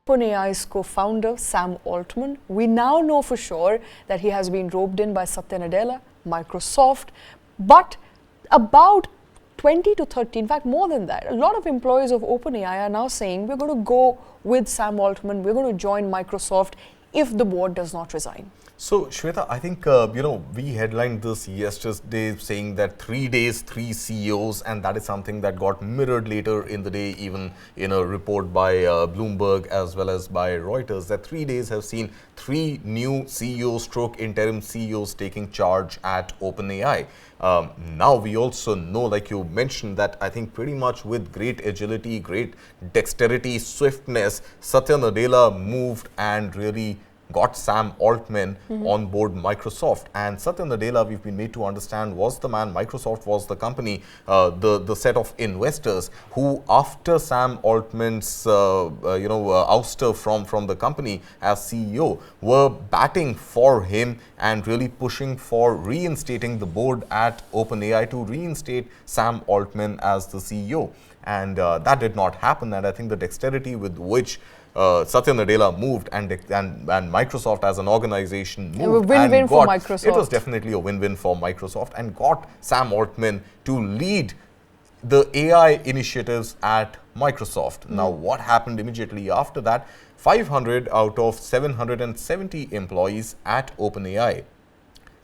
OpenAI's co-founder Sam Altman. We now know for sure that he has been roped in by Satya Nadella, Microsoft, but about 20 to 30, in fact more than that, a lot of employees of OpenAI are now saying we're going to go with Sam Altman, we're going to join Microsoft if the board does not resign. So, Shweta, I think, we headlined this yesterday saying that 3 days, 3 CEOs, and that is something that got mirrored later in the day, even in a report by Bloomberg as well as by Reuters, that 3 days have seen 3 new CEOs stroke interim CEOs taking charge at OpenAI. Now we also know, like you mentioned, that I think pretty much with great agility, great dexterity, swiftness, Satya Nadella moved and really got Sam Altman on board Microsoft. And Satya Nadella, we've been made to understand, was the man. Microsoft was the company, the set of investors who, after Sam Altman's ouster from the company as CEO, were batting for him and really pushing for reinstating the board at OpenAI to reinstate Sam Altman as the CEO. And that did not happen. And I think the dexterity with which Satya Nadella moved and Microsoft as an organization moved. Win-win for Microsoft. It was definitely a win-win for Microsoft and got Sam Altman to lead the AI initiatives at Microsoft. Now, what happened immediately after that? 500 out of 770 employees at OpenAI,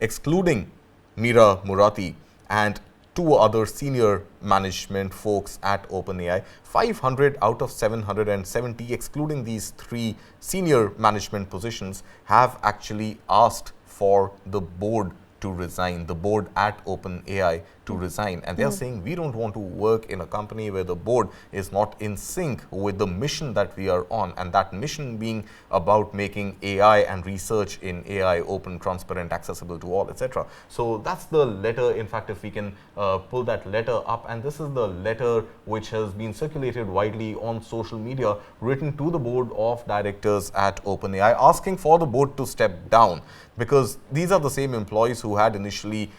excluding Meera Murati and 2 other senior management folks at OpenAI, 500 out of 770, excluding these 3 senior management positions, have actually asked for the board to resign, the board at OpenAI to resign. And they are saying, we don't want to work in a company where the board is not in sync with the mission that we are on, and that mission being about making AI and research in AI open, transparent, accessible to all, etc. So that's the letter. In fact, if we can pull that letter up, and this is the letter which has been circulated widely on social media, written to the board of directors at OpenAI, asking for the board to step down, because these are the same employees who had initially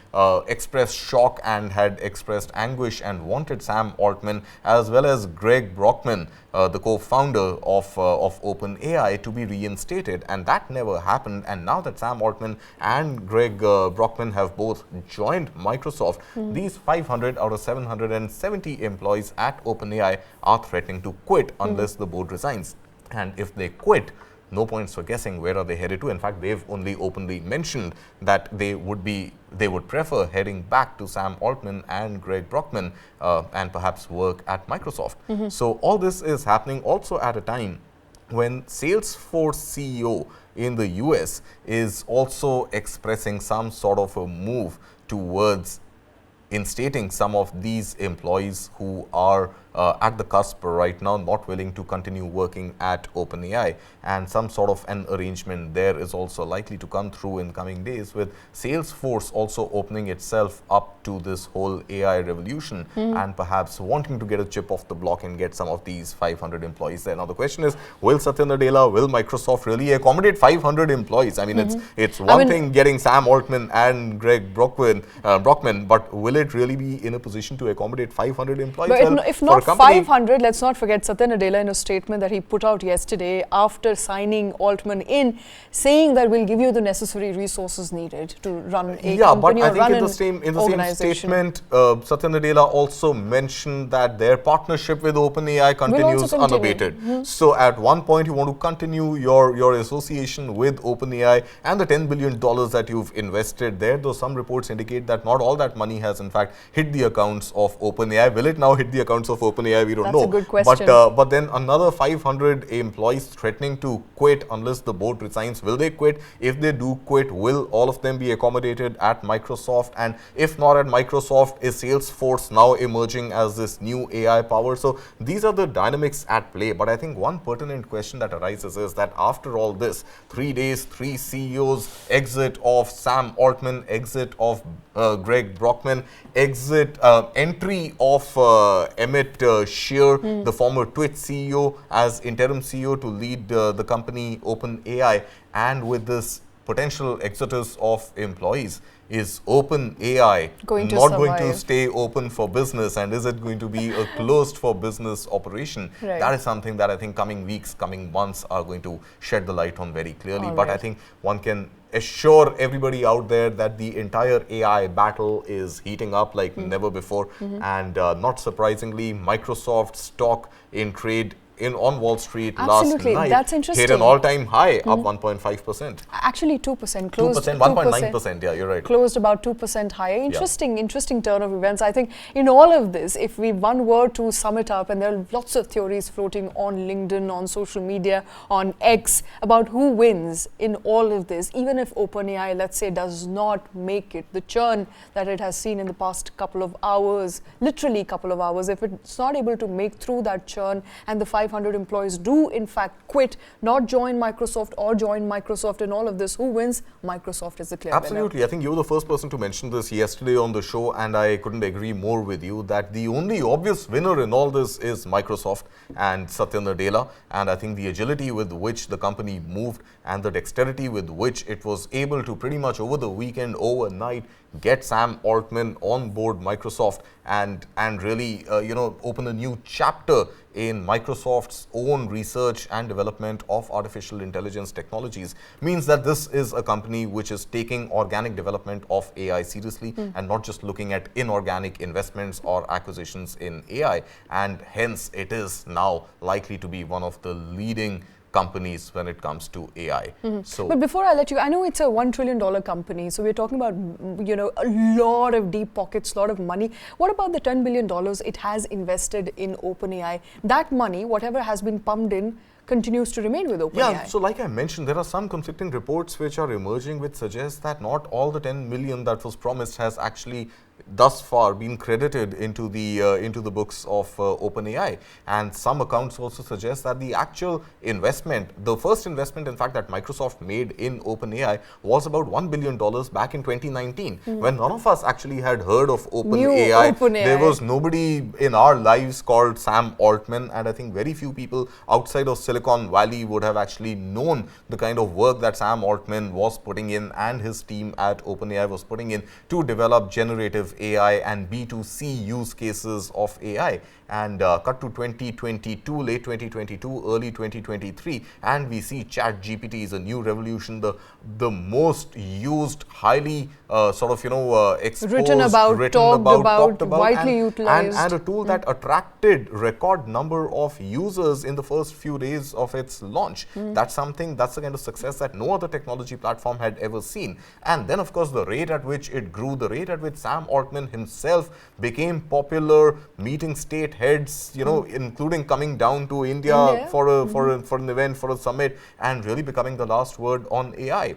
expressed shock and had expressed anguish and wanted Sam Altman as well as Greg Brockman, the co-founder of OpenAI, to be reinstated, and that never happened. And now that Sam Altman and Greg Brockman have both joined Microsoft, these 500 out of 770 employees at OpenAI are threatening to quit unless the board resigns. And if they quit, no points for guessing where are they headed to. In fact, they've only openly mentioned that they would prefer heading back to Sam Altman and Greg Brockman and perhaps work at Microsoft. So all this is happening also at a time when Salesforce CEO in the US is also expressing some sort of a move towards instating some of these employees who are at the cusp right now, not willing to continue working at OpenAI, and some sort of an arrangement there is also likely to come through in coming days, with Salesforce also opening itself up to this whole AI revolution and perhaps wanting to get a chip off the block and get some of these 500 employees there. Now the question is, will Satya Nadella, will Microsoft really accommodate 500 employees? I mean, it's one thing getting Sam Altman and Greg Brockman, but will it really be in a position to accommodate 500 employees? But if not 500, let's not forget Satya Nadella in a statement that he put out yesterday after signing Altman in, saying that we'll give you the necessary resources needed to run a company or run an organization. Yeah, but I think in the same statement, Satya Nadella also mentioned that their partnership with OpenAI continues unabated. So at one point, you want to continue your association with OpenAI and the $10 billion that you've invested there, though some reports indicate that not all that money has in fact hit the accounts of OpenAI. Will it now hit the accounts of OpenAI? We don't know. That's a good question. But then another 500 employees threatening to quit unless the board resigns. Will they quit? If they do quit, will all of them be accommodated at Microsoft? And if not at Microsoft, is Salesforce now emerging as this new AI power? So these are the dynamics at play. But I think one pertinent question that arises is that after all this, 3 days, 3 CEOs, exit of Sam Altman, exit of Greg Brockman, entry of Emmett Shear, the former Twitch CEO, as interim CEO to lead the company OpenAI, and with this potential exodus of employees. Is OpenAI Going to not going to survive? stay open for business, and is it going to be a closed for business operation? Right. That is something that I think coming weeks, coming months are going to shed the light on very clearly. All But I right. think one can assure everybody out there that the entire AI battle is heating up like never before. And not surprisingly, Microsoft stock in trade on Wall Street Absolutely, last night that's hit interesting. an all-time high, up 1.5%. Actually, 2%. Closed 2%, 1.9%, yeah, you're right. Closed about 2% higher. Interesting turn of events. I think in all of this, if one were to sum it up, and there are lots of theories floating on LinkedIn, on social media, on X, about who wins in all of this, even if OpenAI, let's say, does not make it, the churn that it has seen in the past couple of hours, literally couple of hours, if it's not able to make through that churn and the 500 employees do in fact quit, not join Microsoft or join Microsoft in all of this, who wins? Microsoft is the clear winner. Absolutely. I think you were the first person to mention this yesterday on the show, and I couldn't agree more with you that the only obvious winner in all this is Microsoft and Satya Nadella. And I think the agility with which the company moved and the dexterity with which it was able to pretty much over the weekend, overnight, get Sam Altman on board Microsoft and really open a new chapter in Microsoft's own research and development of artificial intelligence technologies means that this is a company which is taking organic development of AI seriously and not just looking at inorganic investments or acquisitions in AI, and hence it is now likely to be one of the leading companies when it comes to AI. So, But before I let you, I know it's a $1 trillion company, so we're talking about, a lot of deep pockets, a lot of money. What about the $10 billion it has invested in OpenAI? That money, whatever has been pumped in, continues to remain with OpenAI. yeah, so like I mentioned, there are some conflicting reports which are emerging which suggest that not all the 10 million that was promised has actually thus far been credited into the books of OpenAI, and some accounts also suggest that the actual investment, the first investment in fact that Microsoft made in OpenAI was about $1 billion back in 2019 when none of us actually had heard of OpenAI. OpenAI. There was nobody in our lives called Sam Altman, and I think very few people outside of Silicon Valley would have actually known the kind of work that Sam Altman was putting in and his team at OpenAI was putting in to develop generative AI and B2C use cases of AI. And cut to 2022, late 2022, early 2023, and we see ChatGPT is a new revolution, the most used, highly exposed, Written about, talked about, widely utilized. and a tool that attracted record number of users in the first few days of its launch. That's the kind of success that no other technology platform had ever seen. And then of course the rate at which it grew, the rate at which Sam Altman himself became popular, meeting state heads, including coming down to India for an event, for a summit, and really becoming the last word on AI.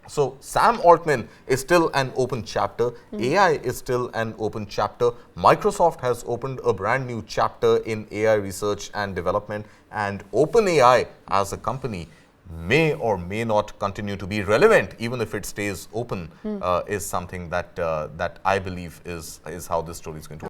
So Sam Altman is still an open chapter. AI is still an open chapter. Microsoft has opened a brand new chapter in AI research and development, and OpenAI as a company may or may not continue to be relevant, even if it stays open, is something that I believe is how this story is going to